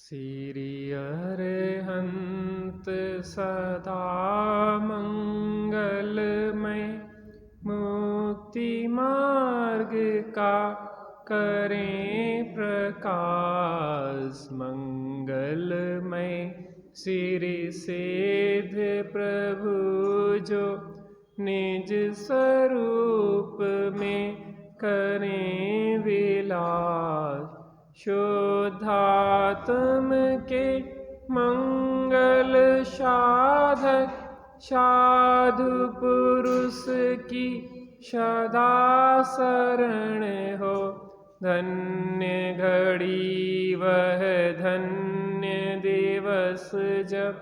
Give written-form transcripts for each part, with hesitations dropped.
श्री अरहंत सदा मंगलमय, मुक्ति मार्ग का करें प्रकाश मंगलमय। श्री सिद्ध प्रभु जो निज स्वरूप में करें विलास, शुद्धात्म के मंगल साधक साधु पुरुष की सदा शरण हो। धन्य घड़ी वह धन्य दिवस जब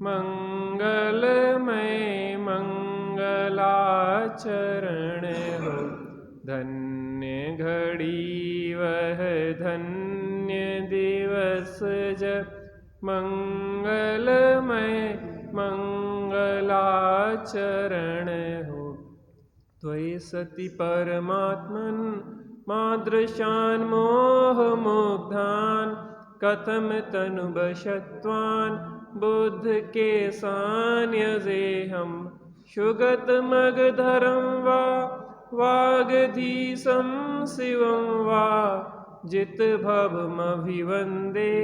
मंगलमय मंगलाचरण हो। धन्य घड़ी वह धन्य दिवस जब मंगलमय मंगलाचरण हो। त्वयि सति परमात्मन मादृशान मोह मुग्धान, कथम तनु बशत्वान बुद्ध के सान्यजे हम। सुगत मग धरम वा वागधीशं शिवं वा, जित भवमभिवन्दे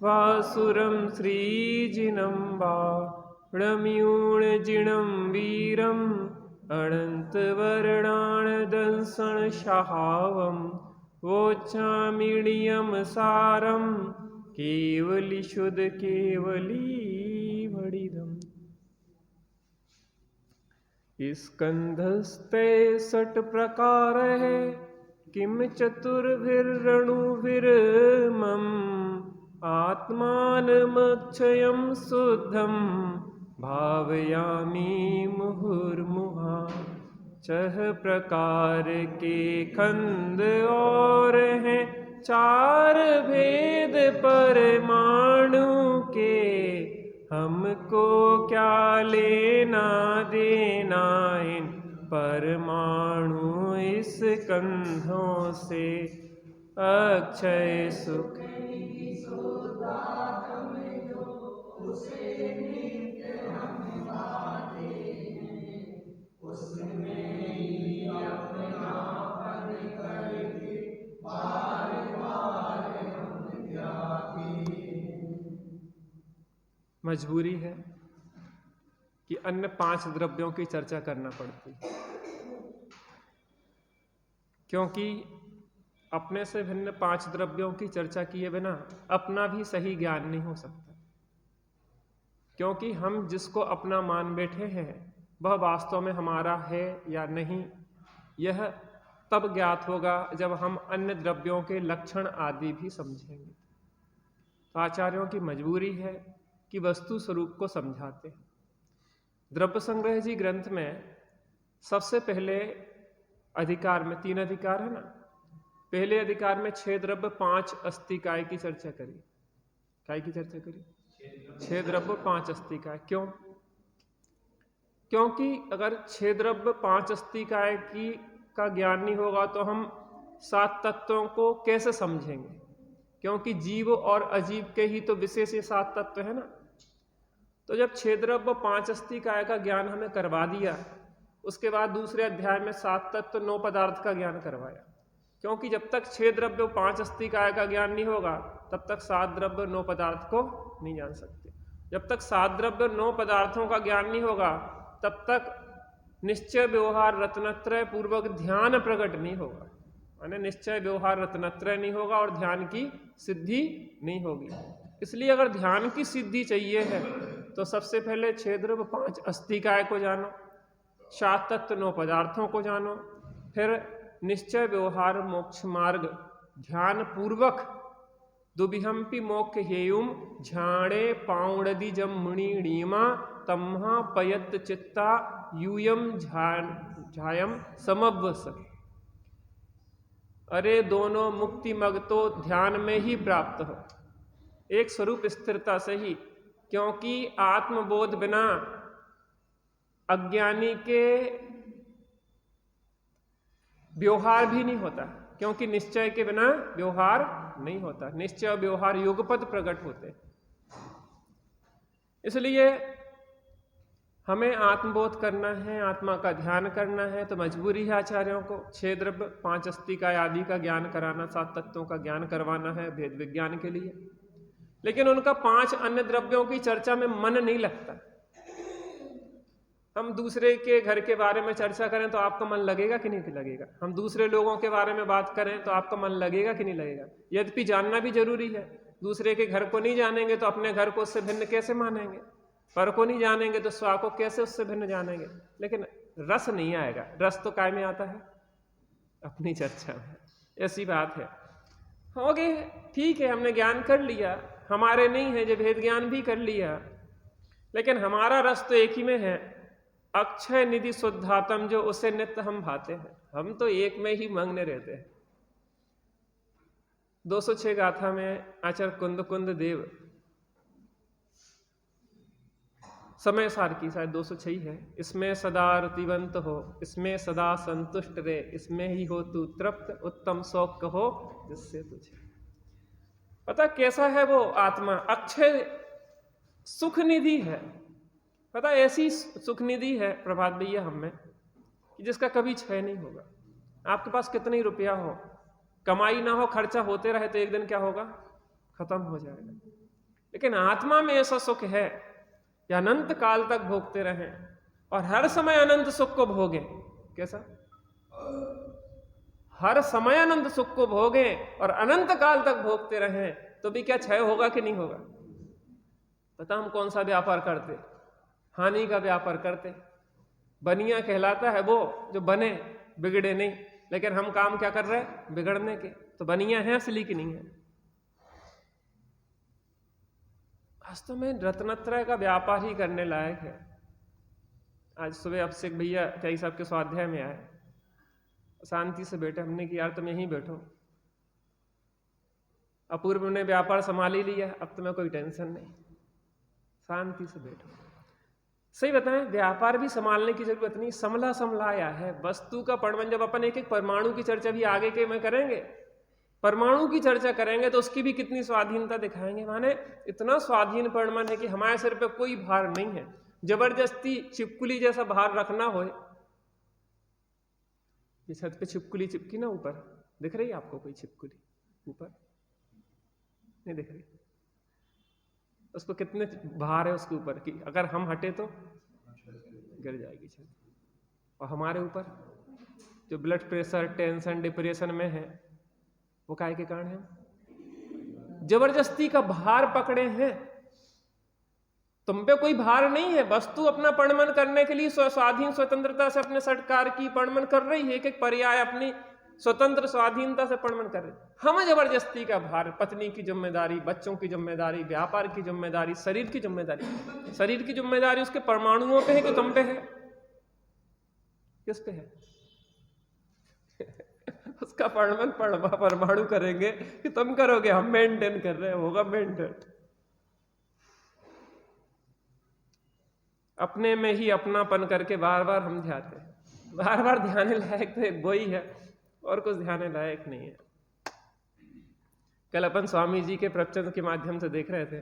वासुरं श्रीजिनं वा। णम्यूणजिणं वीरम् अनन्तवर्णानदंसं शहावं, वोचामीडियं सारं केवली शुद्ध केवली वडिदम्। स्कंधस्ते षट प्रकार है, किम चतुर्भिर्रणुभिर्मम। आत्मानमक्षयं शुद्धं भावयामि मुहुर्मुहा। छह प्रकार के खंड और हैं, चार भेद परमाणु के। हमको क्या लेना देना इन परमाणु स्कंधों से। अक्षय सुख मजबूरी है कि अन्य पांच द्रव्यों की चर्चा करना पड़ती है, क्योंकि अपने से भिन्न पांच द्रव्यों की चर्चा किए बिना अपना भी सही ज्ञान नहीं हो सकता। क्योंकि हम जिसको अपना मान बैठे हैं वह वास्तव में हमारा है या नहीं, यह तब ज्ञात होगा जब हम अन्य द्रव्यों के लक्षण आदि भी समझेंगे। तो आचार्यों की मजबूरी है कि वस्तु स्वरूप को समझाते हैं। द्रव्य संग्रह जी ग्रंथ में सबसे पहले अधिकार में, तीन अधिकार है ना, पहले अधिकार में 6 द्रव्य 5 अस्थिकाय की चर्चा करी। काय की चर्चा करी? 6 द्रव्य 5 अस्थिकाय। क्यों? क्योंकि अगर 6 द्रव्य 5 अस्थिकाय की का ज्ञान नहीं होगा तो हम 7 तत्वों को कैसे समझेंगे? क्योंकि जीव और अजीव के ही तो विशेष ये 7 तत्व है ना। तो जब 6 द्रव्य 5 अस्थिकाय का ज्ञान हमें करवा दिया, उसके बाद दूसरे अध्याय में 7 तत्व 9 पदार्थ का ज्ञान करवाया। क्योंकि जब तक 6 द्रव्य 5 अस्थिकाय का ज्ञान नहीं होगा तब तक 7 द्रव्य 9 पदार्थ को नहीं जान सकते। जब तक 7 द्रव्य 9 पदार्थों का ज्ञान नहीं होगा तब तक निश्चय व्यवहार रत्नत्रय पूर्वक ध्यान प्रकट नहीं होगा। माने निश्चय व्यवहार रत्नत्रय नहीं होगा और ध्यान की सिद्धि नहीं होगी। इसलिए अगर ध्यान की सिद्धि चाहिए है तो सबसे पहले 6 द्रव्य 5 अस्थिकाय को जानो, 7 तत्व 9 पदार्थों को जानो, फिर निश्चय व्यवहार मोक्ष मार्ग ध्यान पूर्वक दुबिहम्पि मोक्ष हेयुम झाणे पाउणदि जम मुणिणीमा तम्हा पयत चित्ता यूयम झायम समवस। अरे दोनों मुक्ति मग तो ध्यान में ही प्राप्त हो, एक स्वरूप स्थिरता से ही। क्योंकि आत्मबोध बिना अज्ञानी के व्यवहार भी नहीं होता, क्योंकि निश्चय के बिना व्यवहार नहीं होता, निश्चय और व्यवहार युगपद प्रकट होते हैं। इसलिए हमें आत्मबोध करना है, आत्मा का ध्यान करना है, तो मजबूरी है आचार्यों को 6 द्रव्य 5 अस्तिकाय आदि का ज्ञान कराना, 7 तत्वों का ज्ञान करवाना है भेद विज्ञान के लिए। लेकिन उनका 5 अन्य द्रव्यों की चर्चा में मन नहीं लगता। हम दूसरे के घर के बारे में चर्चा करें तो आपका मन लगेगा कि नहीं लगेगा? हम दूसरे लोगों के बारे में बात करें तो आपका मन लगेगा कि नहीं लगेगा? यद्यपि जानना भी जरूरी है। दूसरे के घर को नहीं जानेंगे तो अपने घर को उससे भिन्न कैसे मानेंगे? पर को नहीं जानेंगे तो स्व को कैसे उससे भिन्न जानेंगे? लेकिन रस नहीं आएगा। रस तो काय में आता है? अपनी चर्चा में। ऐसी बात है। हो गए, ठीक है, हमने ज्ञान कर लिया, हमारे नहीं है जो भेद ज्ञान भी कर लिया, लेकिन हमारा रस तो एक ही में है, अक्षय निधि शुद्धात्म, जो उसे नित्य हम भाते हैं। हम तो एक में ही मग्न रहते हैं। 206 गाथा में आचार्य कुंद कुंद देव, समय सार की शायद 206 है, इसमें सदा रतिवंत हो, इसमें सदा संतुष्ट रहे, इसमें ही हो तू तृप्त, उत्तम शौक हो जिससे तुझे। पता कैसा है वो आत्मा? अक्षय सुख निधि है। पता ऐसी सुख निधि है प्रभात भैया हम में कि जिसका कभी क्षय नहीं होगा। आपके पास कितने ही रुपया हो, कमाई ना हो, खर्चा होते रहे तो एक दिन क्या होगा? खत्म हो जाएगा। लेकिन आत्मा में ऐसा सुख है कि अनंत काल तक भोगते रहें और हर समय अनंत सुख को भोगें। कैसा? हर समय अनंत सुख को भोगें और अनंत काल तक भोगते रहें, तो भी क्या क्षय होगा कि नहीं होगा? पता हम कौन सा व्यापार करते? हानि का व्यापार करते। बनिया कहलाता है वो जो बने बिगड़े नहीं, लेकिन हम काम क्या कर रहे हैं? बिगड़ने के। तो बनिया है असली की नहीं है? वास्तव में रत्नत्रय का व्यापार ही करने लायक है। आज सुबह अभिषेक भैया कई साहब के स्वाध्याय में आए, शांति से बैठे, हमने कि यार तुम यहीं बैठो। अपूर्व ने व्यापार संभाल ही लिया, अब तुम्हें कोई टेंशन नहीं, शांति से बैठो। सही बताएं, व्यापार भी संभालने की जरूरत नहीं, समला समलाया है। वस्तु का परमाणु, जब अपन एक एक परमाणु की चर्चा भी आगे के में करेंगे, परमाणु की चर्चा करेंगे तो उसकी भी कितनी स्वाधीनता दिखाएंगे। माने इतना स्वाधीन परमाणु है कि हमारे सिर पे कोई भार नहीं है। जबरदस्ती छिपकुली जैसा भार रखना हो, ये छत पे छिपकुली चिपकी ना ऊपर, दिख रही है आपको कोई छिपकुली ऊपर? नहीं दिख रही। उसको कितने भार है उसके ऊपर कि अगर हम हटे तो गिर जाएगी छत। और हमारे ऊपर जो ब्लड प्रेशर, टेंशन, डिप्रेशन में है, वो काहे के कारण है? जबरदस्ती का भार पकड़े हैं। तुम पे कोई भार नहीं है। वस्तु अपना परिणमन करने के लिए स्वाधीन स्वतंत्रता से अपने सरकार की परिणमन कर रही है, एक एक पर्याय अपनी स्वतंत्र स्वाधीनता से परिणमन कर रही। हम जबरदस्ती का भार, पत्नी की जिम्मेदारी, बच्चों की जिम्मेदारी, व्यापार की जिम्मेदारी, शरीर की जिम्मेदारी। शरीर की जिम्मेदारी उसके परमाणुओं पे है कि तुम पे है? किस पे है? उसका परिणमन परमाणु करेंगे कि तुम करोगे? हम मेंटेन कर रहे हैं, होगा मेंटेन। अपने में ही अपनापन करके बार बार हम ध्याते हैं। बार बार ध्यान लायक तो एक वही है, और कुछ ध्यान लायक नहीं है। कल अपन स्वामी जी के प्रवचन के माध्यम से देख रहे थे।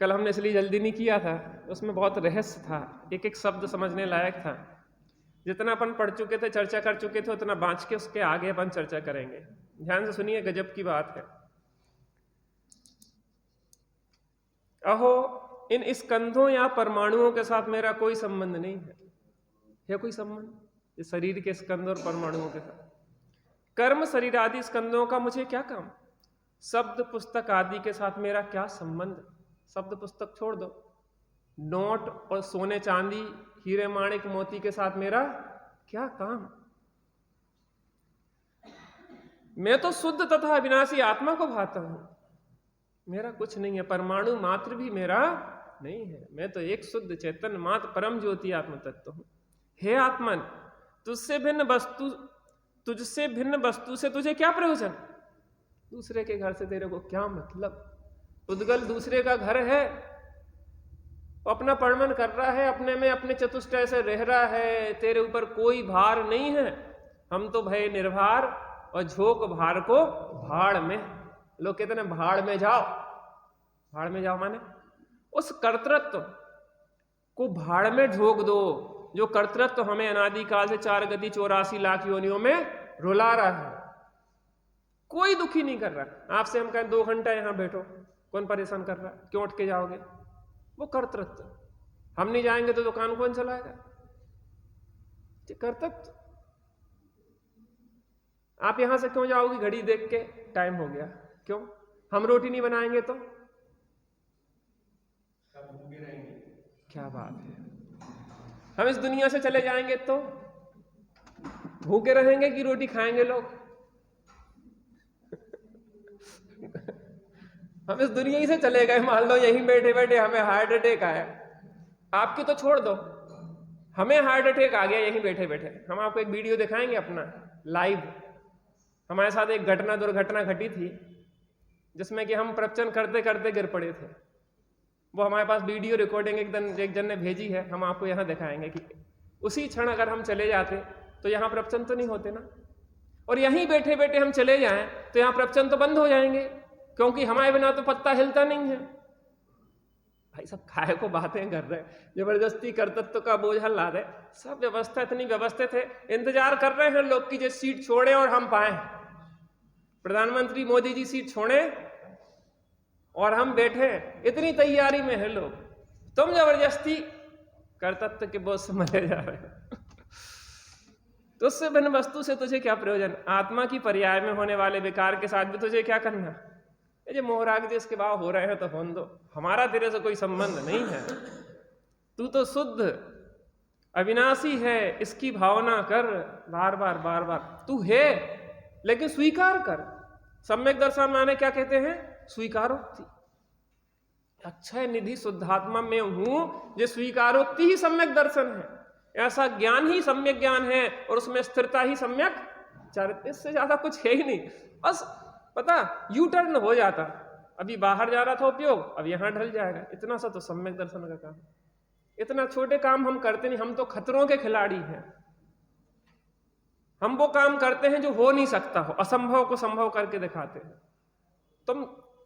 कल हमने इसलिए जल्दी नहीं किया था, उसमें बहुत रहस्य था, एक एक शब्द समझने लायक था। जितना अपन पढ़ चुके थे, चर्चा कर चुके थे, उतना बाँच के उसके आगे अपन चर्चा करेंगे। ध्यान से सुनिए, गजब की बात है। अहो, इन स्कंधों या परमाणुओं के साथ मेरा कोई संबंध नहीं है कोई संबंध ये शरीर के स्कंध और परमाणुओं के साथ? कर्म शरीर आदि स्कंधों का मुझे क्या काम? शब्द पुस्तक आदि के साथ मेरा क्या संबंध? शब्द पुस्तक छोड़ दो, नोट और सोने चांदी, हीरे माणिक मोती के साथ मेरा क्या काम? मैं तो शुद्ध तथा अविनाशी आत्मा को भाता हूं, मेरा कुछ नहीं है। परमाणु मात्र भी मेरा नहीं है। मैं तो एक शुद्ध चेतन मात्र परम ज्योति आत्म तत्व हूं। हे आत्मन, तुझसे भिन्न वस्तु से तुझे क्या प्रयोजन? दूसरे के घर से तेरे को क्या मतलब? उद्गल दूसरे का घर है, अपना परिणमन कर रहा है, अपने में अपने चतुष्टय से रह रहा है, तेरे ऊपर कोई भार नहीं है। हम तो भय निर्भर और झोंक भार को भाड़ में। लोग कहते हैं भाड़ में जाओ, भाड़ में जाओ माने उस कर्तृत्व को भाड़ में झोंक दो, जो कर्तृत्व हमें अनादिकाल से 4 गति 84 लाख योनियों में रुला रहा है। कोई दुखी नहीं कर रहा। आपसे हम कहें 2 घंटा यहां बैठो, कौन परेशान कर रहा है? क्यों उठ के जाओगे? वो कर्तृत्व। हम नहीं जाएंगे तो दुकान कौन चलाएगा? कर्तृत्व। आप यहां से क्यों जाओगे? घड़ी देख के टाइम हो गया। क्यों? हम रोटी नहीं बनाएंगे तो क्या बात है? हम इस दुनिया से चले जाएंगे तो भूखे रहेंगे कि रोटी खाएंगे लोग? हम इस दुनिया ही से चले गए, मान लो यहीं बैठे बैठे हमें हार्ट अटैक आया, आपकी तो छोड़ दो, हमें हार्ट अटैक आ गया यहीं बैठे बैठे। हम आपको एक वीडियो दिखाएंगे अपना लाइव। हमारे साथ एक दुर्घटना घटी थी जिसमें कि हम प्रवचन करते करते गिर पड़े थे। वो हमारे पास वीडियो रिकॉर्डिंग एक जन ने भेजी है, हम आपको यहाँ दिखाएंगे कि उसी क्षण अगर हम चले जाते तो यहाँ प्रवचन तो नहीं होते ना, और यहीं बैठे बैठे हम चले जाएं तो यहाँ प्रवचन तो बंद हो जाएंगे, क्योंकि हमारे बिना तो पत्ता हिलता नहीं है। भाई सब काहे को बातें कर रहे, जबरदस्ती कर्तृत्व का बोझ ला रहे। सब व्यवस्था इतनी व्यवस्थित है, इंतजार कर रहे हैं लोग की जो सीट छोड़े और हम पाए। प्रधानमंत्री मोदी जी सीट छोड़े और हम बैठे, इतनी तैयारी में है लोग। तुम जबरदस्ती कर्तृत्व के बोझ से मरे जा रहे हो। तो उससे भिन्न वस्तु से तुझे क्या प्रयोजन? आत्मा की पर्याय में होने वाले विकार के साथ भी तुझे क्या करना? ये मोहराग जी इसके भाव हो रहे हैं तो होने दो, हमारा तेरे से कोई संबंध नहीं है। तू तो शुद्ध अविनाशी है, इसकी भावना कर बार बार बार बार। तू है लेकिन स्वीकार कर। सम्यक दर्शन माने क्या कहते हैं? स्वीकारोक्ति। अक्षय निधि शुद्धात्मा में हूं, ये स्वीकारोक्ति ही सम्यक दर्शन है। ऐसा ज्ञान ही सम्यक ज्ञान है और उसमें स्थिरता ही सम्यक चरित्र। इससे ज्यादा कुछ है ही नहीं। बस पता यू टर्न हो जाता, अभी बाहर जा रहा था उपयोग, अब यहां ढल जाएगा। इतना सा तो सम्यक दर्शन का काम। इतना छोटे काम हम करते नहीं, हम तो खतरों के खिलाड़ी हैं। हम वो काम करते हैं जो हो नहीं सकता हो, असंभव को संभव करके दिखाते हैं।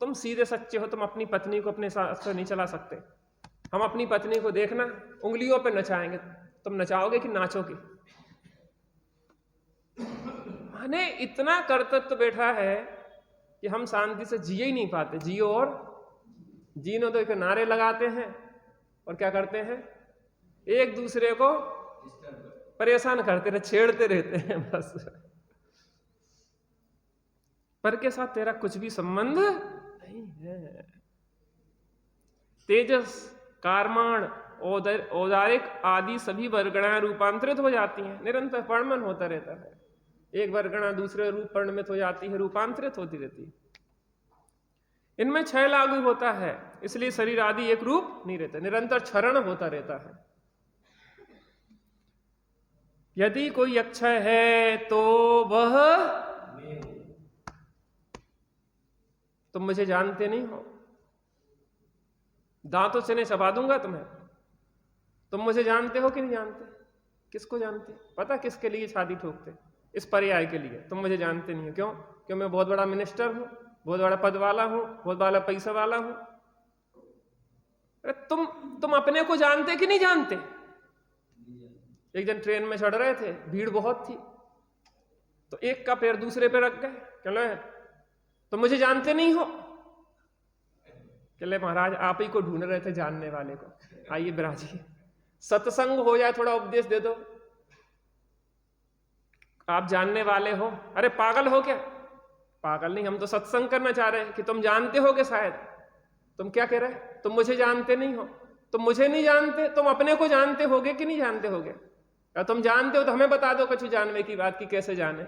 तुम सीधे सच्चे हो, तुम अपनी पत्नी को अपने साथ से नहीं चला सकते। हम अपनी पत्नी को देखना, उंगलियों पे नचाएंगे, तुम नचाओगे कि नाचोगे? माने इतना कर्तृत्व बैठा है कि हम शांति से जिए ही नहीं पाते। जियो और जीनो तो एक नारे लगाते हैं और क्या करते हैं? एक दूसरे को परेशान करते रहे, छेड़ते रहते हैं बस। पर के साथ तेरा कुछ भी संबंध नहीं है। तेजस, कारमाण, औदारिक आदि सभी वर्गणाएं रूपांतरित हो जाती हैं। निरंतर परिणमन होता रहता है। एक वर्गणा दूसरे रूप परिणमित हो जाती है, रूपांतरित होती रहती है। इनमें क्षय लागू होता है, इसलिए शरीर आदि एक रूप नहीं रहता, निरंतर क्षरण होता रहता है। यदि कोई अक्षय है तो वह तुम मुझे जानते नहीं हो। दांतों से नहीं चबा दूंगा तुम्हें। तुम मुझे जानते हो कि नहीं जानते? किसको जानते? पता किसके लिए छाती ठोकते? इस पर्याय के लिए। तुम मुझे जानते नहीं हो। क्यों? क्यों मैं बहुत बड़ा मिनिस्टर हूं, बहुत बड़ा पद वाला हूं, बहुत बड़ा पैसा वाला हूं। अरे तुम अपने को जानते कि नहीं जानते? एक जन ट्रेन में चढ़ रहे थे, भीड़ बहुत थी, तो एक का पैर दूसरे पे रख गए। चलो तुम मुझे जानते नहीं हो। चले महाराज आप ही को ढूंढ रहे थे जानने वाले को, आइए बिराजिए, सत्संग हो जाए, थोड़ा उपदेश दे दो। आप जानने वाले हो? अरे पागल हो क्या? पागल नहीं, हम तो सत्संग करना चाह रहे हैं कि तुम जानते होगे शायद। तुम क्या कह रहे? तुम मुझे जानते नहीं हो। तुम मुझे नहीं जानते, तुम अपने को जानते होगे कि नहीं जानते होगे? या तुम जानते हो तो हमें बता दो कुछ जानने की बात की कैसे जाने।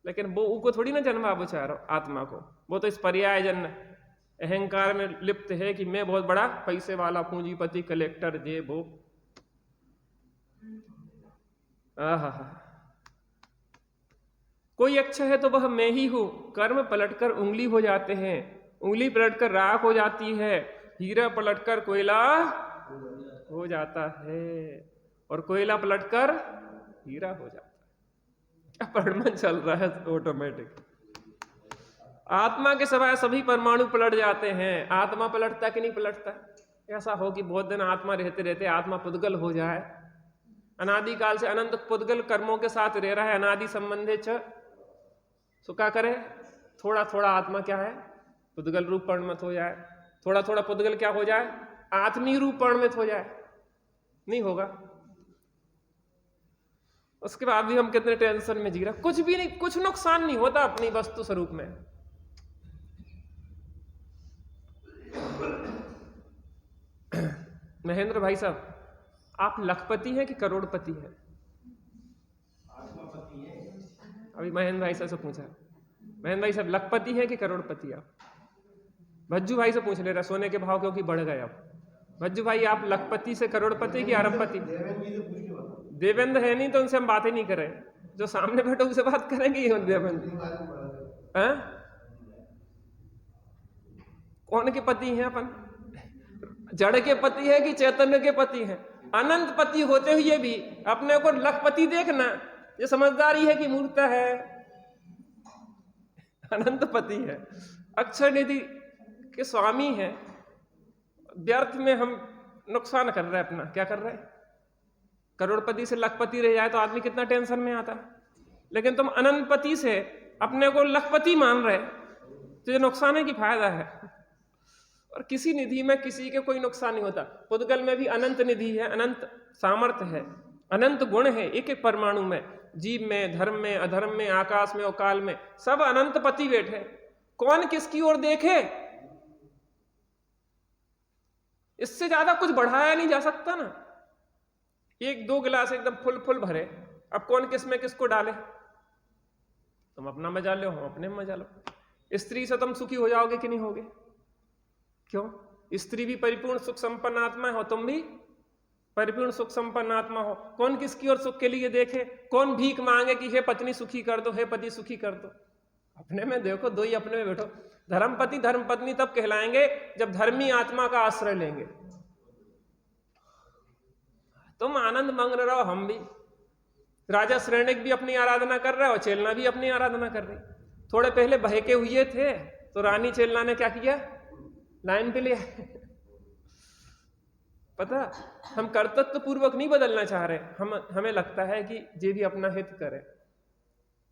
लेकिन वो को थोड़ी ना जन्मा चाह रहा हो आत्मा को। वो तो इस पर्याय जन्म अहंकार में लिप्त है कि मैं बहुत बड़ा पैसे वाला पूंजीपति, कलेक्टर, जे वो। आहा, कोई अच्छा है तो वह मैं ही हूं। कर्म पलटकर उंगली हो जाते हैं, उंगली पलटकर राख हो जाती है, हीरा पलटकर कोयला हो जाता है और कोयला पलटकर हीरा हो जाता है। अपरिणमन चल रहा है ऑटोमेटिक। आत्मा के सिवाय सभी परमाणु पलट जाते हैं, आत्मा पलटता कि नहीं पलटता? ऐसा हो कि बहुत दिन आत्मा रहते रहते आत्मा पुद्गल हो जाए, अनादिकाल से अनंत पुद्गल कर्मों के साथ रह रहा है, अनादि संबंधे च, तो क्या करे? थोड़ा थोड़ा आत्मा क्या है, पुद्गल रूप परिणत हो जाए, थोड़ा थोड़ा पुद्गल क्या हो जाए, आत्मीय रूप परिणत हो जाए। नहीं होगा। उसके बाद भी हम कितने टेंशन में जी रहे, कुछ भी नहीं, कुछ नुकसान नहीं होता अपनी वस्तु स्वरूप में। महेंद्र भाई साहब, आप लखपति हैं कि करोड़पति हैं? अभी महेंद्र भाई साहब से पूछा, महेंद्र भाई साहब लखपति हैं कि करोड़पति? आप भज्जू भाई से पूछ ले रहा, सोने के भाव क्योंकि बढ़ गए। अब भज्जू भाई, आप लखपति से करोड़पति की अरबपति? देवेंद्र है नहीं तो उनसे हम बातें नहीं करें, जो सामने बैठो उनसे बात करेंगे। देवेंद्र कौन के पति हैं अपन? जड़ के पति है कि चैतन्य के पति हैं? अनंत पति होते हुए भी अपने को लखपति देखना, ये समझदारी है कि मूर्खता है? अनंत पति है, अक्षर निधि के स्वामी है। व्यर्थ में हम नुकसान कर रहे हैं अपना। क्या कर रहे हैं? करोड़पति से लखपति रह जाए तो आदमी कितना टेंशन में आता, लेकिन तुम अनंतपति से अपने को लखपति मान रहे, तो ये नुकसान है कि फायदा है? और किसी निधि में किसी के कोई नुकसान नहीं होता। पुद्गल में भी अनंत निधि है, अनंत सामर्थ्य है, अनंत गुण है। एक एक परमाणु में, जीव में, धर्म में, अधर्म में, आकाश में और काल में, सब अनंत पति बैठे। कौन किसकी ओर देखे, इससे ज्यादा कुछ बढ़ाया नहीं जा सकता ना। एक दो गिलास एकदम फुल फुल भरे, अब कौन किस में किसको डाले? तुम अपना मजा लो, हम अपने मजा लो। स्त्री से तुम सुखी हो जाओगे कि नहीं होगे? क्यों? स्त्री भी परिपूर्ण सुख संपन्न आत्मा हो, तुम भी परिपूर्ण सुख संपन्न आत्मा हो। कौन किसकी ओर सुख के लिए देखे? कौन भीख मांगे कि हे पत्नी सुखी कर दो, हे पति सुखी कर दो? अपने में देखो, दो ही अपने में बैठो। धर्मपति धर्मपत्नी तब कहलाएंगे जब धर्मी आत्मा का आश्रय लेंगे। तुम आनंद मंगल रहो, हम भी। राजा श्रेणिक भी अपनी आराधना कर रहा है और चेलना भी अपनी आराधना कर रही। थोड़े पहले बहके हुए थे तो रानी चेलना ने क्या किया? लाइन पे लिया। पता, हम कर्तव्य पूर्वक नहीं बदलना चाह रहे, हमें लगता है कि ये भी अपना हित करें,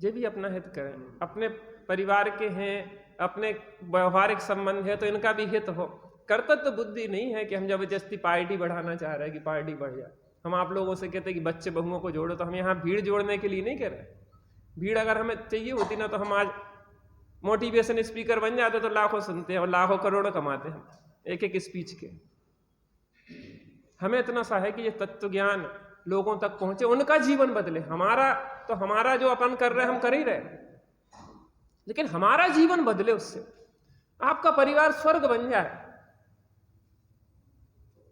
ये भी अपना हित करें। अपने परिवार के हैं, अपने व्यवहारिक संबंध है तो इनका भी हित हो। कर्तव्य बुद्धि नहीं है कि हम जबरदस्ती पार्टी बढ़ाना चाह रहे हैं कि पार्टी बढ़ जाए। हम आप लोगों से कहते हैं कि बच्चे बहुओं को जोड़ो, तो हम यहाँ भीड़ जोड़ने के लिए नहीं कह रहे। भीड़ अगर हमें चाहिए होती ना तो हम आज मोटिवेशन स्पीकर बन जाते, तो लाखों सुनते हैं और लाखों करोड़ों कमाते हैं एक एक स्पीच के। हमें इतना सा है कि ये तत्व ज्ञान लोगों तक पहुंचे, उनका जीवन बदले। हमारा जो अपन कर रहे हैं हम कर ही रहे, लेकिन हमारा जीवन बदले उससे। आपका परिवार स्वर्ग बन जाए।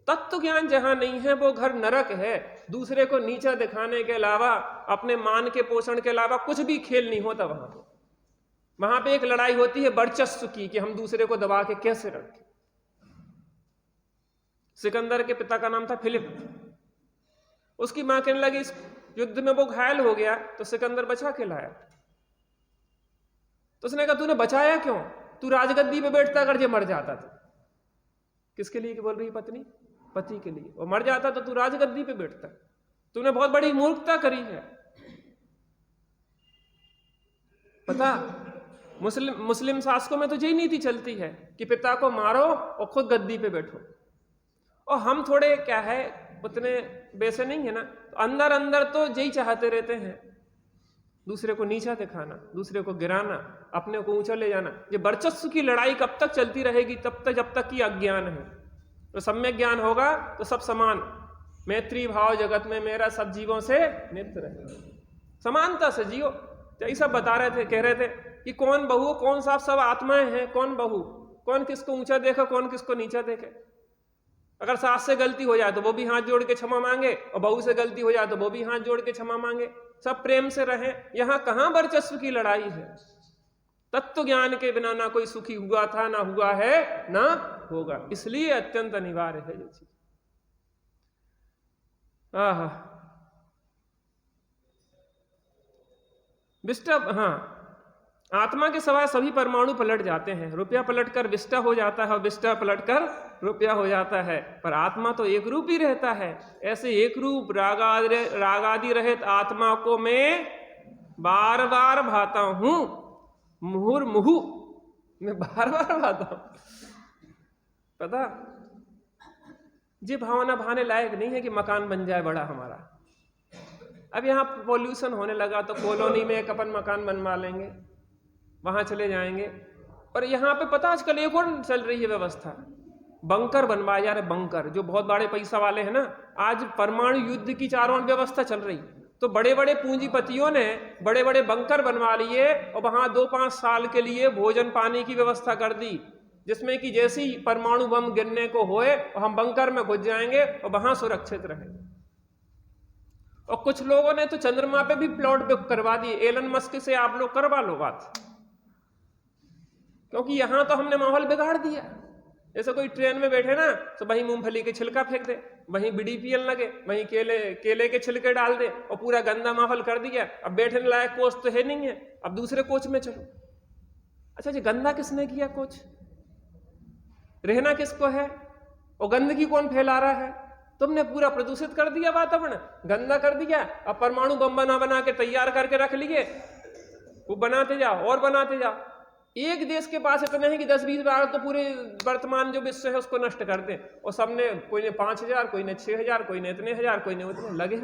तत्व ज्ञान जहां नहीं है वो घर नरक है। दूसरे को नीचा दिखाने के अलावा, अपने मान के पोषण के अलावा कुछ भी खेल नहीं होता वहां पे एक लड़ाई होती है वर्चस्व की, कि हम दूसरे को दबा के कैसे रखें। सिकंदर के पिता का नाम था फिलिप। उसकी मां कहने लगी इस युद्ध में वो घायल हो गया तो सिकंदर बचा के लाया। तो उसने कहा तूने बचाया क्यों? तू राजगद्दी पे बैठता अगर ये मर जाता तो। किसके लिए बोल रही पत्नी? पति के लिए। वो मर जाता तो तू राजगद्दी पे बैठता। तूने बहुत बड़ी मूर्खता करी है। पता, मुस्लिम शासकों में तो यही नीति चलती है कि पिता को मारो और खुद गद्दी पे बैठो। और हम थोड़े क्या है, उतने वैसे नहीं है ना, तो अंदर अंदर तो यही चाहते रहते हैं, दूसरे को नीचा दिखाना, दूसरे को गिराना, अपने को ऊंचा ले जाना। ये वर्चस्व की लड़ाई कब तक चलती रहेगी? तब तक जब तक कि अज्ञान है। तो सम्यक ज्ञान होगा तो सब समान, मैत्री भाव जगत में मेरा सब जीवों से नित्य रहे, समानता से जियो। यही सब बता रहे थे, कह रहे थे कि कौन बहू कौन साफ, सब आत्माएं हैं। कौन बहू, कौन किसको ऊंचा देखे, कौन किसको नीचा देखे। अगर सास से गलती हो जाए तो वो भी हाथ जोड़ के क्षमा मांगे, और बहू से गलती हो जाए तो वो भी हाथ जोड़ के क्षमा मांगे। सब प्रेम से रहे। यहां कहां वर्चस्व की लड़ाई है? तत्व ज्ञान के बिना ना कोई सुखी हुआ था, ना हुआ है, ना होगा। इसलिए अत्यंत अनिवार्य है ये चीज। विष्टा, हाँ, आत्मा के सिवाय सभी परमाणु पलट जाते हैं। रुपया पलट कर विष्टा हो जाता है और विष्टा पलट कर रुपया हो जाता है, पर आत्मा तो एक रूप ही रहता है। ऐसे एक रूप रागादि रहित आत्मा को मैं बार बार भाता हूं, मुहुर्मुहु, मैं बार बार भाता हूं। पता, ये भावना भाने लायक नहीं है कि मकान बन जाए बड़ा हमारा। अब यहाँ पॉल्यूशन होने लगा तो कॉलोनी में एक अपन मकान बनवा लेंगे, वहां चले जाएंगे। और यहाँ पे पता आजकल एक और चल रही है व्यवस्था, बंकर बनवाए जा रहे, बंकर, जो बहुत बड़े पैसा वाले हैं ना। आज परमाणु युद्ध की चारों ओर व्यवस्था चल रही, तो बड़े बड़े पूंजीपतियों ने बड़े बड़े बंकर बनवा लिए और वहां 2-5 साल के लिए भोजन पानी की व्यवस्था कर दी, जिसमें कि जैसे ही परमाणु बम गिरने को होए हम बंकर में घुस जाएंगे और वहां सुरक्षित रहेंगे। और कुछ लोगों ने तो चंद्रमा पे भी प्लॉट बुक करवा दिए। एलन मस्क से आप लोग करवा लो बात, क्योंकि यहां तो हमने माहौल बिगाड़ दिया। जैसे कोई ट्रेन में बैठे ना तो वहीं मूंगफली के छिलका फेंक दे, वहीं बीड़ी पियन लगे, वहीं केले के छिलके डाल दे और पूरा गंदा माहौल कर दिया। अब बैठने लायक कोच तो है नहीं है, अब दूसरे कोच में चलो। अच्छा जी, गंदा किसने किया कोच? रहना किसको है? और गंदगी कौन फैला रहा है? तुमने पूरा प्रदूषित कर दिया वातावरण, गंदा कर दिया। अब परमाणु बम बना के तैयार करके रख लिए, वो बनाते जाओ और बनाते जाओ। एक देश के पास इतने हैं कि 10-20 बार तो पूरे वर्तमान जो विश्व है उसको नष्ट कर दें, और सबने, कोई ने 5000, कोई ने 6000, कोई ने इतने हजार, कोई ने उतने लगे।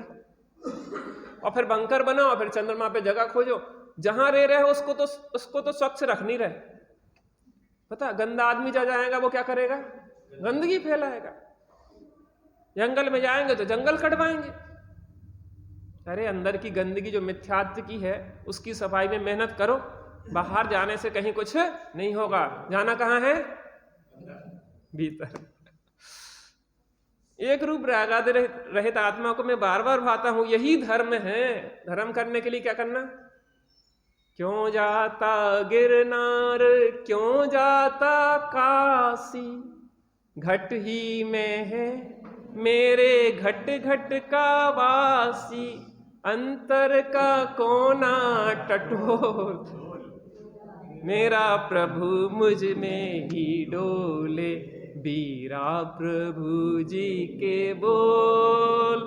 और फिर बंकर बनाओ, फिर चंद्रमा पे जगह खोजो, जहां रह रहे हो उसको तो स्वच्छ रख नहीं रहे। पता, गंदा आदमी जा जाएगा वो क्या करेगा? गंदगी फैलाएगा। जंगल में जाएंगे तो जंगल कटवाएंगे। अरे अंदर की गंदगी जो मिथ्यात्व की है उसकी सफाई में मेहनत करो। बाहर जाने से कहीं कुछ नहीं होगा। जाना कहाँ है? भीतर। एक रूप रागादि रहित आत्मा को मैं बार बार भाता हूं, यही धर्म है। धर्म करने के लिए क्या करना? क्यों जाता गिरनार, क्यों जाता काशी, घट ही में है मेरे घट घट का वासी, अंतर का कोना टटोल, मेरा प्रभु मुझ में ही डोले, बीरा प्रभु जी के बोल,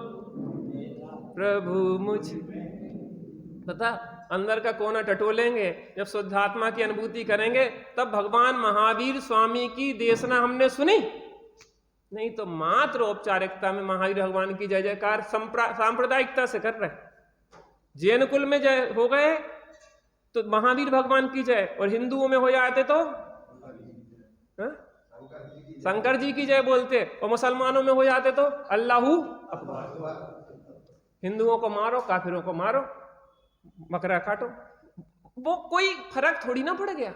प्रभु मुझ। पता, अंदर का कोना टटोलेंगे, जब शुद्धात्मा की अनुभूति करेंगे तब भगवान महावीर स्वामी की देशना हमने सुनी। नहीं तो मात्र औपचारिकता में महावीर भगवान की जय जयकार सांप्रदायिकता से कर रहे। जैन कुल में जय हो गए तो महावीर भगवान की जय, और हिंदुओं में हो जाते तो शंकर जी की जय बोलते, और मुसलमानों में हो जाते तो अल्लाहू अकबर। हिंदुओं को मारो, काफिरों को मारो, बकरा काटो, वो कोई फर्क थोड़ी ना पड़ गया।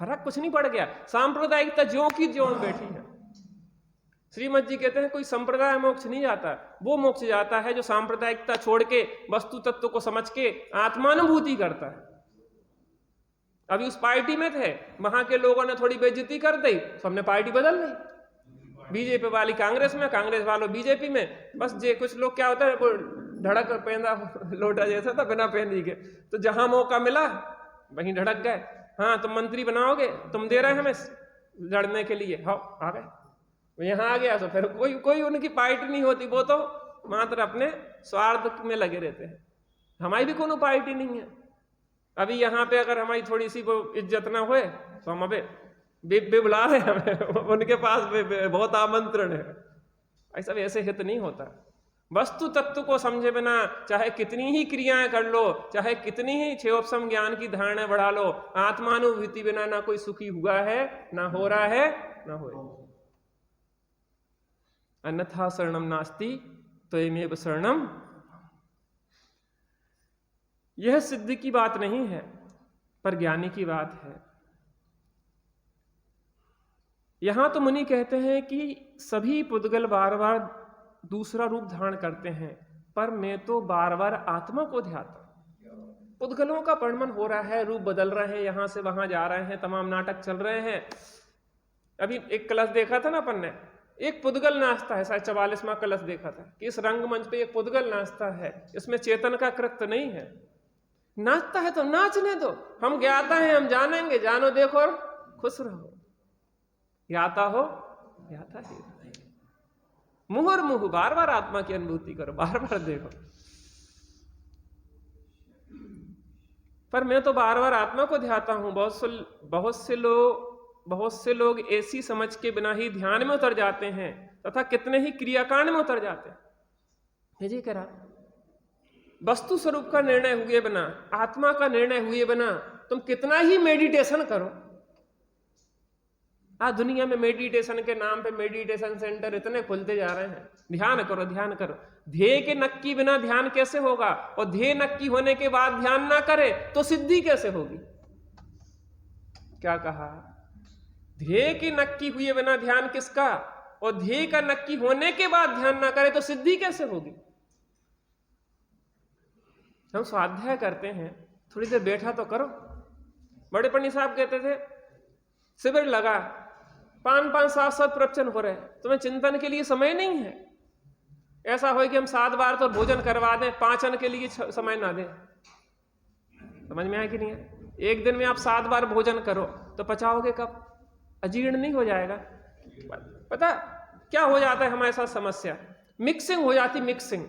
फर्क कुछ नहीं पड़ गया। सांप्रदायिकता ज्यों की ज्यों बैठी है। श्रीमद जी कहते हैं कोई संप्रदाय मोक्ष नहीं जाता, वो मोक्ष जाता है जो सांप्रदायिकता छोड़ के वस्तु तत्व को समझ के आत्मानुभूति करता है। अभी उस पार्टी में थे, वहां के लोगों ने थोड़ी बेइज्जती कर दी तो हमने पार्टी बदल ली। बीजेपी वाली कांग्रेस में, कांग्रेस वालों बीजेपी में। बस जे कुछ लोग क्या होता है, वो धड़क पहना लोटा जैसा था, बिना पहनी के, तो जहां मौका मिला वहीं धड़क गए। हाँ तुम मंत्री बनाओगे, तुम दे रहे हमें लड़ने के लिए, हाँ आ गए। यहाँ आ गया तो फिर कोई उनकी पार्टी नहीं होती, वो तो मात्र अपने स्वार्थ में लगे रहते हैं। हमारी भी कोनो पार्टी नहीं है। अभी यहाँ पे अगर हमारी थोड़ी सी वो इज्जत ना होए तो हम अबे बुला रहे हमें, उनके पास बहुत आमंत्रण है। ऐसा वैसे हित नहीं होता। वस्तु तत्व को समझे बिना चाहे कितनी ही क्रियाएं कर लो, चाहे कितनी ही क्षेयोपशम ज्ञान की धारणा बढ़ा लो, आत्मानुभूति बिना ना कोई सुखी हुआ है, ना हो रहा है, ना होए। अन्यथा शरणम नास्ति त्वमेव शरणम। यह सिद्ध की बात नहीं है, पर ज्ञानी की बात है। यहां तो मुनि कहते हैं कि सभी पुद्गल बार बार दूसरा रूप धारण करते हैं, पर मैं तो बार बार आत्मा को ध्याता। पुद्गलों का परिणमन हो रहा है, रूप बदल रहे हैं, यहां से वहां जा रहे हैं, तमाम नाटक चल रहे हैं। अभी एक कलश देखा था ना अपन ने, एक पुद्गल नाचता है, शायद 44वां कलश देखा था कि इस रंगमंच पे एक पुद्गल नाचता है, इसमें चेतन का कृत्य नहीं है। नाचता है तो नाचने दो, हम ज्ञाता हैं, हम जानेंगे, जानो देखो और खुश रहो। ज्ञाता हो ज्ञाता ही, मुहुर्मुहु बार बार आत्मा की अनुभूति करो, बार बार देखो। पर मैं तो बार बार आत्मा को ध्याता हूं। बहुत से लोग ऐसी समझ के बिना ही ध्यान में उतर जाते हैं तथा कितने ही क्रियाकांड में उतर जाते हैं। जी करा वस्तु स्वरूप का निर्णय हुए बिना, आत्मा का निर्णय हुए बिना तुम कितना ही मेडिटेशन करो। आज दुनिया में मेडिटेशन के नाम पे मेडिटेशन सेंटर इतने खुलते जा रहे हैं। ध्यान करो, ध्यान करो। ध्येय के नक्की बिना ध्यान कैसे होगा? और ध्येय नक्की होने के बाद ध्यान ना करे तो सिद्धि कैसे होगी? क्या कहा? ध्येय की नक्की हुए बिना ध्यान किसका? और ध्येय का नक्की होने के बाद ध्यान ना करे तो सिद्धि कैसे होगी? हम स्वाध्याय करते हैं, थोड़ी देर बैठा तो करो। बड़े पंडित साहब कहते थे शिविर लगा, 5-5, 7-7 प्रवचन हो रहे, तुम्हें चिंतन के लिए समय नहीं है। ऐसा हो कि हम 7 बार तो भोजन करवा दें, 5 अन्न के लिए समय ना दें। समझ में आया कि नहीं है? एक दिन में आप 7 बार भोजन करो तो पचाओगे कब? अजीर्ण नहीं हो जाएगा? पता क्या हो जाता है हमारे साथ समस्या? मिक्सिंग हो जाती, मिक्सिंग।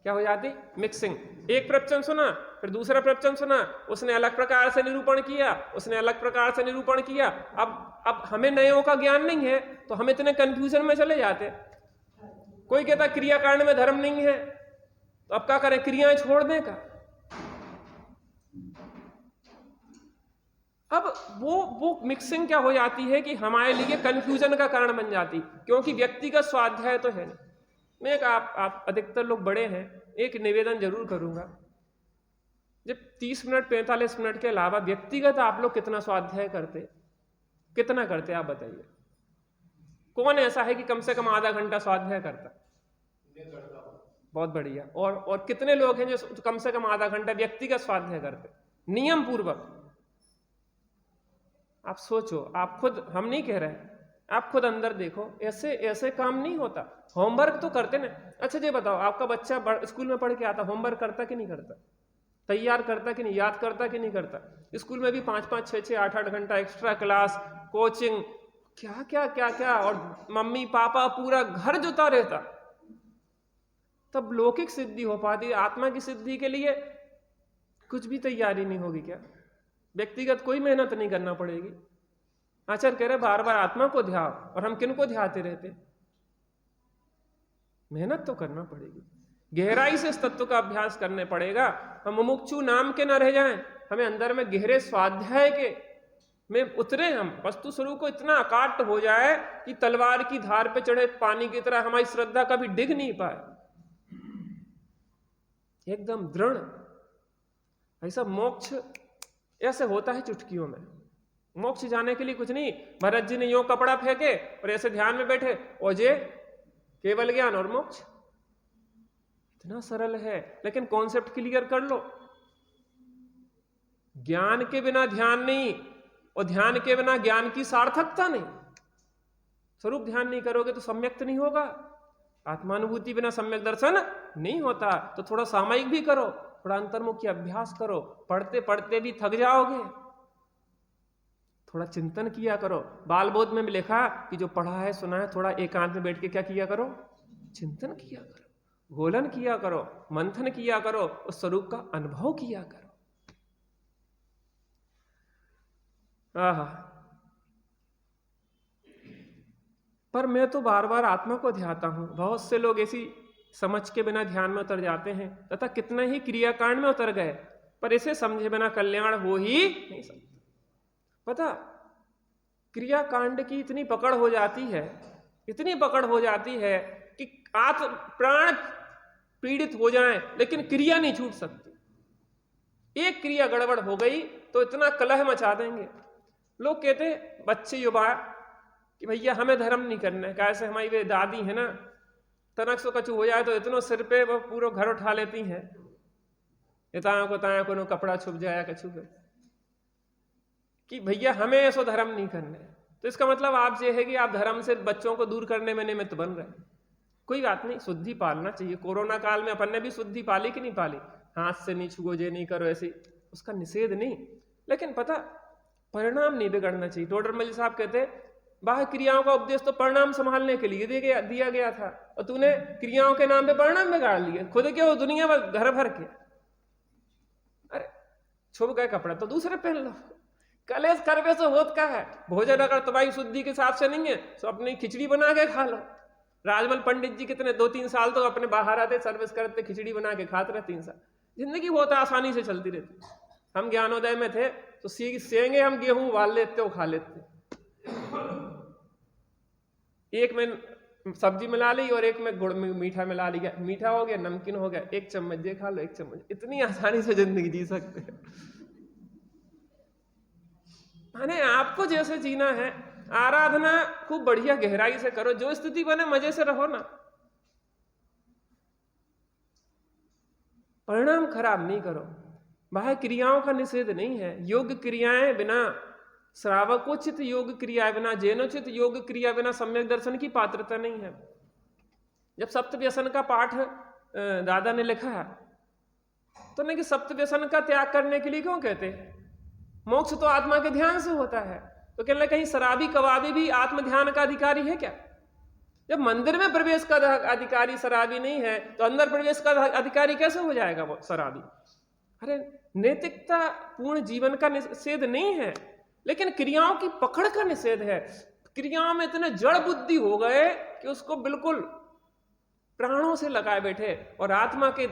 क्या हो जाती? मिक्सिंग। एक प्रवचन सुना, फिर दूसरा प्रवचन सुना, उसने अलग प्रकार से निरूपण किया, उसने अलग प्रकार से निरूपण किया। अब हमें नयों का ज्ञान नहीं है तो हम इतने कंफ्यूजन में चले जाते। कोई कहता क्रियाकांड में धर्म नहीं है, तो अब क्या करें? क्रियाएं छोड़ दें का? अब वो मिक्सिंग क्या हो जाती है कि हमारे लिए कंफ्यूजन का कारण बन जाती, क्योंकि व्यक्तिगत स्वाध्याय तो है नहीं। मैं एक आप अधिकतर लोग बड़े हैं, एक निवेदन जरूर करूंगा। जब 30 मिनट 45 मिनट के अलावा व्यक्तिगत आप लोग कितना स्वाध्याय करते? कितना करते आप बताइए? कौन ऐसा है कि कम से कम आधा घंटा स्वाध्याय करता? बहुत बढ़िया। और कितने लोग हैं जो कम से कम आधा घंटा व्यक्तिगत स्वाध्याय करते नियम पूर्वक? आप सोचो, आप खुद, हम नहीं कह रहे, आप खुद अंदर देखो। ऐसे काम नहीं होता। होमवर्क तो करते ना। अच्छा ये बताओ, आपका बच्चा स्कूल में पढ़ के आता, होमवर्क करता कि नहीं करता? तैयार करता कि नहीं? याद करता कि नहीं करता? स्कूल में भी 5-5, 6-6, 8-8 घंटा एक्स्ट्रा क्लास, कोचिंग, क्या क्या क्या क्या, और मम्मी पापा पूरा घर जुटा रहता। तब लौकिक सिद्धि हो पाती। आत्मा की सिद्धि के लिए कुछ भी तैयारी नहीं होगी क्या? व्यक्तिगत कोई मेहनत नहीं करना पड़ेगी। आचार्य कह रहे बार बार आत्मा को ध्याओ, और हम किन को ध्याते रहते? मेहनत तो करना पड़ेगी, गहराई से इस तत्व का अभ्यास करने पड़ेगा। हम मुमुक्षु नाम के ना रह जाएं, हमें अंदर में गहरे स्वाध्याय के में उतरे। हम वस्तु स्वरूप को इतना अकाट हो जाए कि तलवार की धार पे चढ़े पानी की तरह हमारी श्रद्धा कभी डिग नहीं पाए, एकदम दृढ़। ऐसा मोक्ष ऐसे होता है चुटकियों में। मोक्ष जाने के लिए कुछ नहीं। भरत जी ने यो कपड़ा फेंके और ऐसे ध्यान में बैठे, ओजे केवल ज्ञान और मोक्ष। इतना सरल है, लेकिन कॉन्सेप्ट क्लियर कर लो। ज्ञान के बिना ध्यान नहीं, और ध्यान के बिना ज्ञान की सार्थकता नहीं। स्वरूप ध्यान नहीं करोगे तो सम्यक्त नहीं होगा। आत्मानुभूति बिना सम्यक दर्शन नहीं होता। तो थोड़ा सामयिक भी करो, थोड़ा अंतर्मुखी अभ्यास करो। पढ़ते पढ़ते भी थक जाओगे, थोड़ा चिंतन किया करो। बाल बोध में भी लिखा कि जो पढ़ा है सुना है, थोड़ा एकांत में बैठ के क्या किया करो? चिंतन किया करो, घोलन किया करो, मंथन किया करो, उस स्वरूप का अनुभव किया करो। आहा। पर मैं तो बार बार आत्मा को ध्याता हूं। बहुत से लोग ऐसी समझ के बिना ध्यान में उतर जाते हैं तथा कितने ही क्रियाकांड में उतर गए, पर इसे समझे बिना कल्याण हो ही नहीं सकता। पता, क्रियाकांड की इतनी पकड़ हो जाती है, इतनी पकड़ हो जाती है कि प्राण पीड़ित हो जाएं, लेकिन क्रिया नहीं छूट सकती। एक क्रिया गड़बड़ हो गई तो इतना कलह मचा देंगे। लोग कहते, बच्चे युवा, कि भैया हमें धर्म नहीं करना है। कैसे हमारी वे दादी है ना, तनक सो कछु हो जाए तो इतनो सिर पे वो पूरा घर उठा लेती हैं, इताया को नो कपड़ा छुप जाया कछु पे, कि भैया हमें ऐसा धर्म नहीं करना है। तो इसका मतलब आप ये है कि आप धर्म से बच्चों को दूर करने में निमित्त बन रहे हैं। कोई बात नहीं, शुद्धि पालना चाहिए। कोरोना काल में अपन ने भी शुद्धि पाली कि नहीं पाली? हाथ से नहीं छुओ, ये नहीं करो, ऐसे उसका निषेध नहीं, लेकिन पता परिणाम नहीं बिगड़ना चाहिए। टोडरमल साहब कहते बाह्य क्रियाओं का उपदेश तो परिणाम संभालने के लिए दिया गया था, और तूने क्रियाओं के नाम पे परिणाम बिगाड़ लिए, खुद के वो दुनिया में घर भर के। अरे छुप गए कपड़ा तो दूसरे पहन लो, कलेश करवे से होत का है। भोजन अगर तुम्हारी शुद्धि के हिसाब से नहीं है तो अपनी खिचड़ी बना के खा लो। राजमल पंडित जी कितने 2-3 साल तो अपने बाहर आते, सर्विस करते, खिचड़ी बना के खाते रहे 3 साल। जिंदगी बहुत आसानी से चलती रहती। हम ज्ञानोदय में थे तो सेंगे हम गेहूं उबाल लेते और खा लेते, एक में सब्जी मिला ली और एक में गुड़ में मीठा मिला लिया, मीठा हो गया, नमकीन हो गया, 1 चम्मच ये खा लो, 1 चम्मच। इतनी आसानी से जिंदगी जी सकते हैं। माने आपको जैसे जीना है, आराधना खूब बढ़िया गहराई से करो, जो स्थिति बने मजे से रहो ना, परिणाम खराब नहीं करो। बाह्य क्रियाओं का निषेध नहीं है, योग क्रियाएं बिना श्रावकोचित योग क्रिया बिना जैनोचित योग क्रिया बिना सम्यक दर्शन की पात्रता नहीं है। जब सप्तव्यसन का पाठ दादा ने लिखा है तो नहीं कि सप्तव्यसन का त्याग करने के लिए क्यों कहते हैं, मोक्ष तो आत्मा के ध्यान से होता है, तो कहने कहीं शराबी कबाबी भी आत्म ध्यान का अधिकारी है क्या? जब मंदिर में प्रवेश का अधिकारी शराबी नहीं है तो अंदर प्रवेश का अधिकारी कैसे हो जाएगा वो शराबी? अरे नैतिकता पूर्ण जीवन का निषेध नहीं है, लेकिन क्रियाओं की पकड़ का निषेध है। क्रियाओं में इतने जड़ बुद्धि हो गए कि उसको बिल्कुल प्राणों से लगाए बैठे, और आत्मा के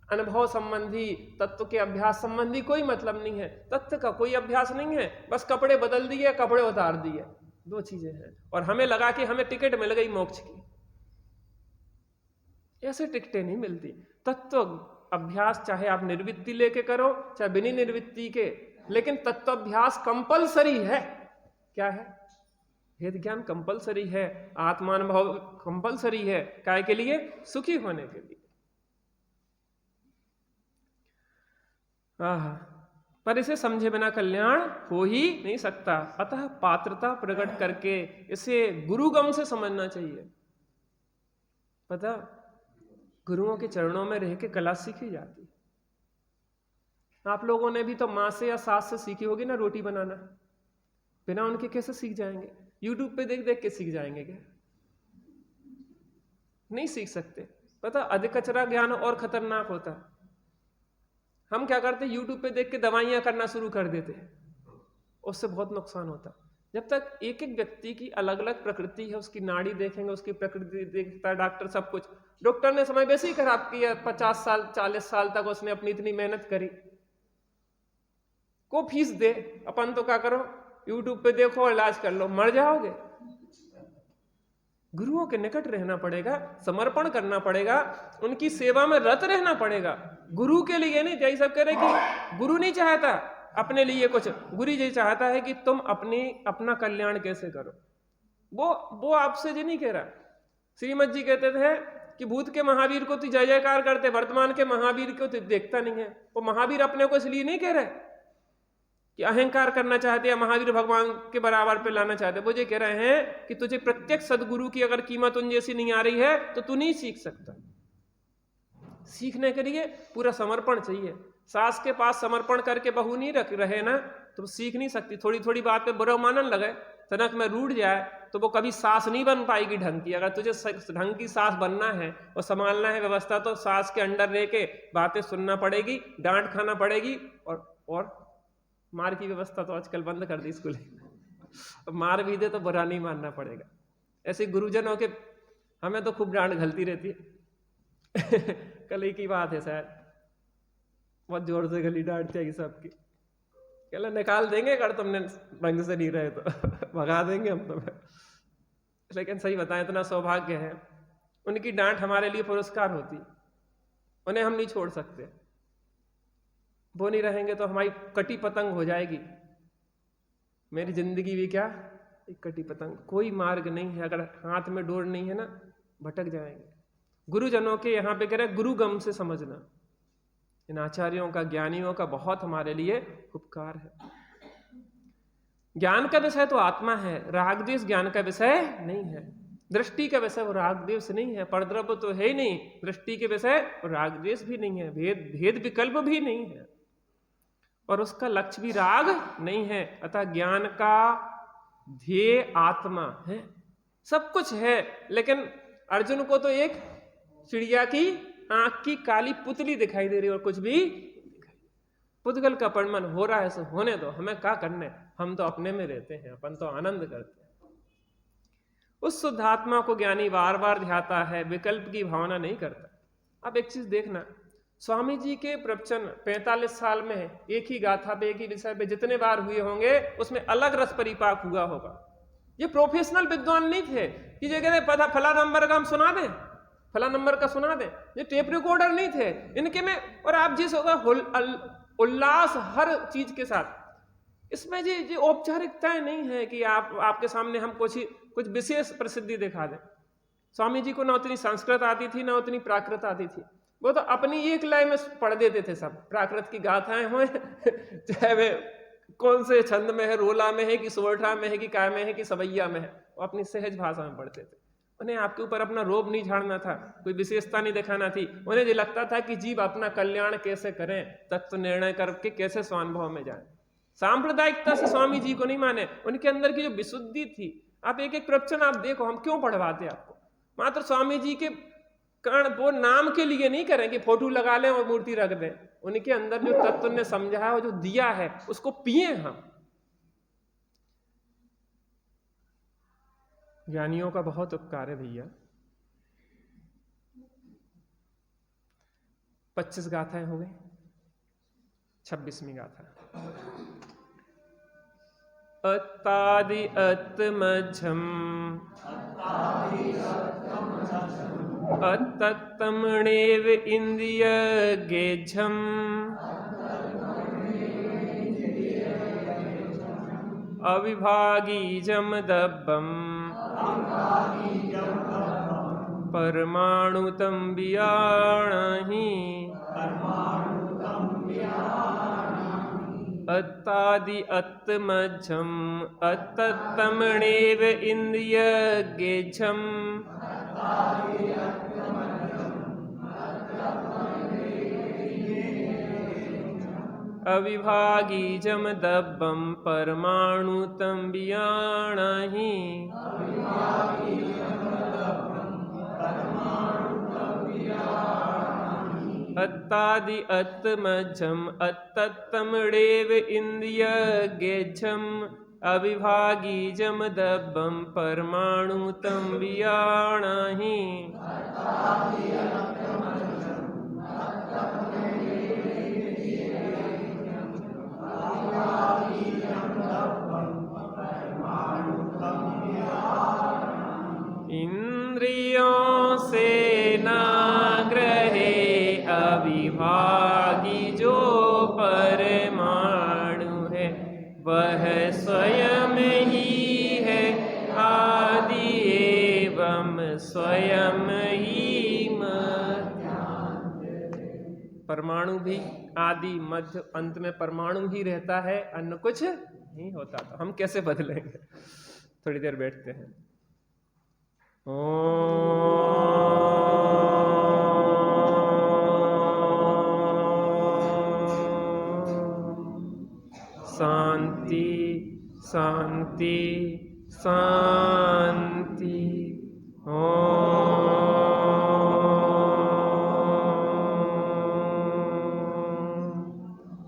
अनुभव संबंधी, तत्व के अभ्यास संबंधी कोई मतलब नहीं है। तत्व का कोई अभ्यास नहीं है, बस कपड़े बदल दिए, कपड़े उतार दिए, 2 चीजें हैं। और हमें लगा कि हमें टिकट मिल गई मोक्ष की। ऐसे टिकटें नहीं मिलती। तत्व अभ्यास चाहे आप निर्वृत्ति लेके करो चाहे बिना निर्वृत्ति के, लेकिन तत्वाभ्यास कंपलसरी है। क्या है? भेद ज्ञान कंपलसरी है, आत्मानुभव कंपलसरी है। काय के लिए? सुखी होने के लिए। पर इसे समझे बिना कल्याण हो ही नहीं सकता। अतः पात्रता प्रकट करके इसे गुरुगम से समझना चाहिए। पता, गुरुओं के चरणों में रह के कला सीखी जाती है। आप लोगों ने भी तो माँ से या सास से सीखी होगी ना रोटी बनाना, बिना उनके कैसे सीख जाएंगे? यूट्यूब पे देख देख के सीख जाएंगे क्या? नहीं सीख सकते। पता, अधिक कचरा ज्ञान और खतरनाक होता है। हम क्या करते, यूट्यूब पे देख के दवाइयां करना शुरू कर देते हैं, उससे बहुत नुकसान होता है। जब तक एक एक व्यक्ति की अलग अलग प्रकृति है, उसकी नाड़ी देखेंगे, उसकी प्रकृति देखता है डॉक्टर, सब कुछ। डॉक्टर ने समय वैसे ही खराब किया, 50 साल 40 साल तक उसने अपनी इतनी मेहनत करी, को फीस दे। अपन तो क्या करो, यूट्यूब पे देखो, इलाज कर लो, मर जाओगे। गुरुओं के निकट रहना पड़ेगा, समर्पण करना पड़ेगा, उनकी सेवा में रत रहना पड़ेगा। गुरु के लिए नहीं, जैसे सब कह रहे कि गुरु नहीं चाहता अपने लिए कुछ, गुरु ये चाहता है कि तुम अपना कल्याण कैसे करो। वो आपसे ये नहीं कह रहा। श्रीमद जी कहते थे कि भूत के महावीर को तो जय जयकार करते, वर्तमान के महावीर को तो देखता नहीं है। वो महावीर अपने को इसलिए नहीं कह रहे कि अहंकार करना चाहते या महावीर भगवान के बराबर पे लाना चाहते। वो ये कह रहे हैं कि तुझे प्रत्यक्ष सदगुरु की अगर कीमत उन जैसी नहीं आ रही है तो तू नहीं सीख सकता। सीखने के लिए पूरा समर्पण चाहिए। सास के पास समर्पण करके बहू नहीं रख रहे ना तो सीख नहीं सकती। थोड़ी थोड़ी बात पे बुरा मानन लगे, तनक में रूठ जाए तो वो कभी सास नहीं बन पाएगी ढंग की। अगर तुझे ढंग की सास बनना है और संभालना है व्यवस्था, तो सास के अंडर रह के बातें सुनना पड़ेगी, डांट खाना पड़ेगी, और मार की व्यवस्था तो आजकल बंद कर दी स्कूल। मार भी दे तो बुरा नहीं मानना पड़ेगा। ऐसे गुरुजनों के हमें तो खूब डांट घलती रहती है। कल ही की बात है शायद, बहुत जोर से गली डांट चाहिए सबकी। कहला निकाल देंगे अगर तुमने ढंग से नहीं रहे तो, भगा देंगे हम तुम्हें। लेकिन सही बताएं, इतना सौभाग्य है, उनकी डांट हमारे लिए पुरस्कार होती, उन्हें हम नहीं छोड़ सकते। वो नहीं रहेंगे तो हमारी कटी पतंग हो जाएगी। मेरी जिंदगी भी क्या, एक कटी पतंग, कोई मार्ग नहीं है। अगर हाथ में डोर नहीं है ना, भटक जाएंगे। गुरुजनों के यहाँ पे कह रहे गुरुगम से समझना। इन आचार्यों का, ज्ञानियों का बहुत हमारे लिए उपकार है। ज्ञान का विषय तो आत्मा है, राग द्वेष ज्ञान का विषय नहीं है। दृष्टि का विषय वो राग द्वेष नहीं है, परद्रव्य तो है ही नहीं, दृष्टि के विषय राग द्वेष भी नहीं है, भेद विकल्प भी नहीं है, और उसका लक्ष्य भी राग नहीं है। अतः ज्ञान का ध्येय आत्मा है, सब कुछ है, लेकिन अर्जुन को तो एक चिड़िया की आंख की काली पुतली दिखाई दे रही और कुछ भी पुद्गल का परिमन हो रहा है, सो होने दो, हमें क्या करने, हम तो अपने में रहते हैं, अपन तो आनंद करते हैं। उस शुद्ध आत्मा को ज्ञानी बार बार ध्याता है, विकल्प की भावना नहीं करता। अब एक चीज देखना, स्वामी जी के प्रवचन 45 साल में है, एक ही गाथा पे, एक ही विषय पे जितने बार हुए होंगे उसमें अलग रस परिपाक हुआ होगा। ये प्रोफेशनल विद्वान नहीं थे कि जो कहते पता फला नंबर का हम सुना दें, फला नंबर का सुना दें, ये टेप रिकॉर्डर नहीं थे इनके में। और आप जिस होगा उल्लास हर चीज के साथ, इसमें जी औपचारिकताएं नहीं है कि आपके सामने हम कुछ विशेष प्रसिद्धि दिखा दें। स्वामी जी को ना उतनी संस्कृत आती थी, ना उतनी प्राकृत आती थी, वो तो अपनी एक लय में पढ़ देते थे सब। प्राकृत की गाथाएं हो चाहे वे कौन से छंद में है, रोला में है कि सोरठा में है कि काय में है कि सवैया में है, वो अपनी सहज भाषा में पढ़ते थे। उन्हें आपके ऊपर अपना रोब नहीं झाड़ना था, कोई विशेषता नहीं दिखाना थी। उन्हें ये लगता था कि जीव अपना कल्याण कैसे करें, तत्व निर्णय करके कैसे स्वानुभव में जाए। सांप्रदायिकता से स्वामी जी को नहीं माने, उनके अंदर की जो विशुद्धि थी। आप एक एक प्रवचन आप देखो, हम क्यों पढ़वाते आपको, मात्र स्वामी जी के कारण, वो नाम के लिए नहीं करें कि फोटो लगा लें और मूर्ति रख दें। उनके अंदर जो तत्व ने समझा है और जो दिया है उसको पिए हम। ज्ञानियों का बहुत उपकार है भैया। 25 गाथाएं हो गई, 26वीं गाथा। अत्तादि अत्मझम अत्तमणेव इंद्रिय गेझम अविभागीजम दब्बम परमाणुतम बियाणहि अत्तादि अत्मझम अत्तमणेव इंद्रिय गेझम अविभागीजम दब्बम परमाणुतम बियाणहि अत्तादि अत्मझम अत्तमणेव इंद्रिय गेझम अविभागीजम दब्बम परमाणुतम बियाणहि इंद्रियों से ना ग्रहे अविभागी जो परमाणु है, वह स्वयं ही है आदि एवं स्वयं ही मध्य। परमाणु भी आदि मध्य अंत में परमाणु ही रहता है, अन्य कुछ नहीं होता। तो हम कैसे बदलेंगे? थोड़ी देर बैठते हैं। शांति शांति शांति।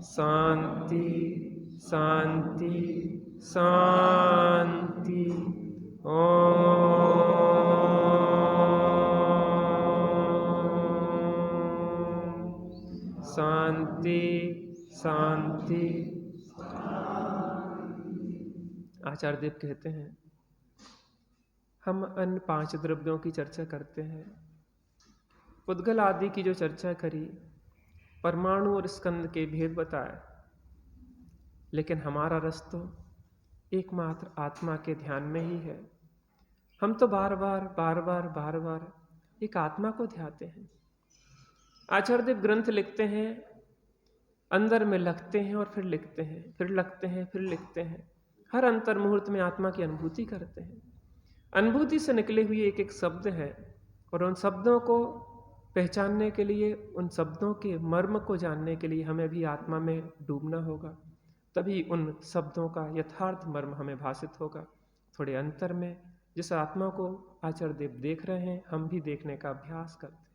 शांति शांति शांति। शांति शांति। आचार्य देव कहते हैं, हम अन्य 5 द्रव्यों की चर्चा करते हैं, उद्गल आदि की जो चर्चा करी, परमाणु और स्कंद के भेद बताए, लेकिन हमारा रस तो एकमात्र आत्मा के ध्यान में ही है। हम तो बार बार एक आत्मा को ध्याते हैं। आचार्य देव ग्रंथ लिखते हैं, अंदर में लगते हैं और फिर लिखते हैं, फिर लगते हैं, फिर लिखते हैं। हर अंतर मुहूर्त में आत्मा की अनुभूति करते हैं। अनुभूति से निकले हुए एक एक शब्द है, और उन शब्दों को पहचानने के लिए, उन शब्दों के मर्म को जानने के लिए हमें भी आत्मा में डूबना होगा, तभी उन शब्दों का यथार्थ मर्म हमें भासित होगा। थोड़े अंतर में जिस आत्मा को आचार्य देव देख रहे हैं, हम भी देखने का अभ्यास करते हैं।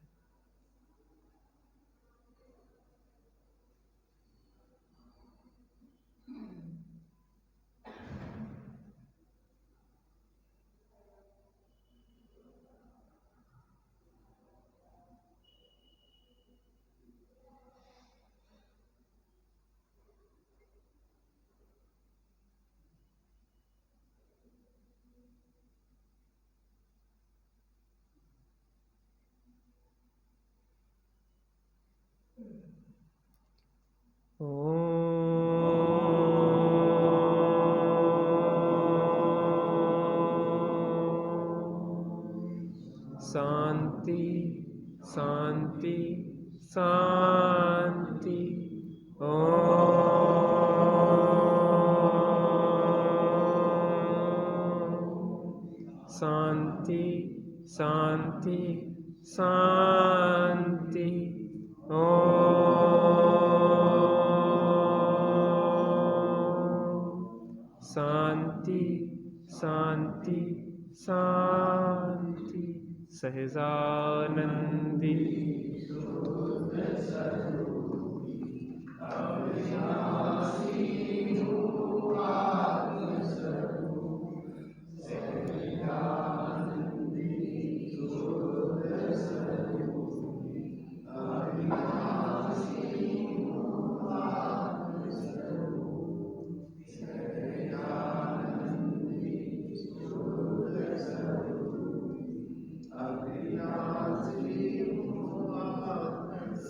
शांति शांति शांति। शांति शांति शांति। शांति शांति शांति। सहजानंदी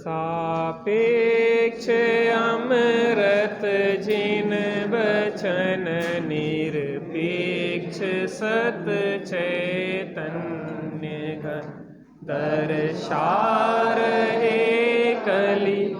सापेक्ष अमृत जिन बचन निरपेक्ष सत चैतन्य घन दर्शा रहे कली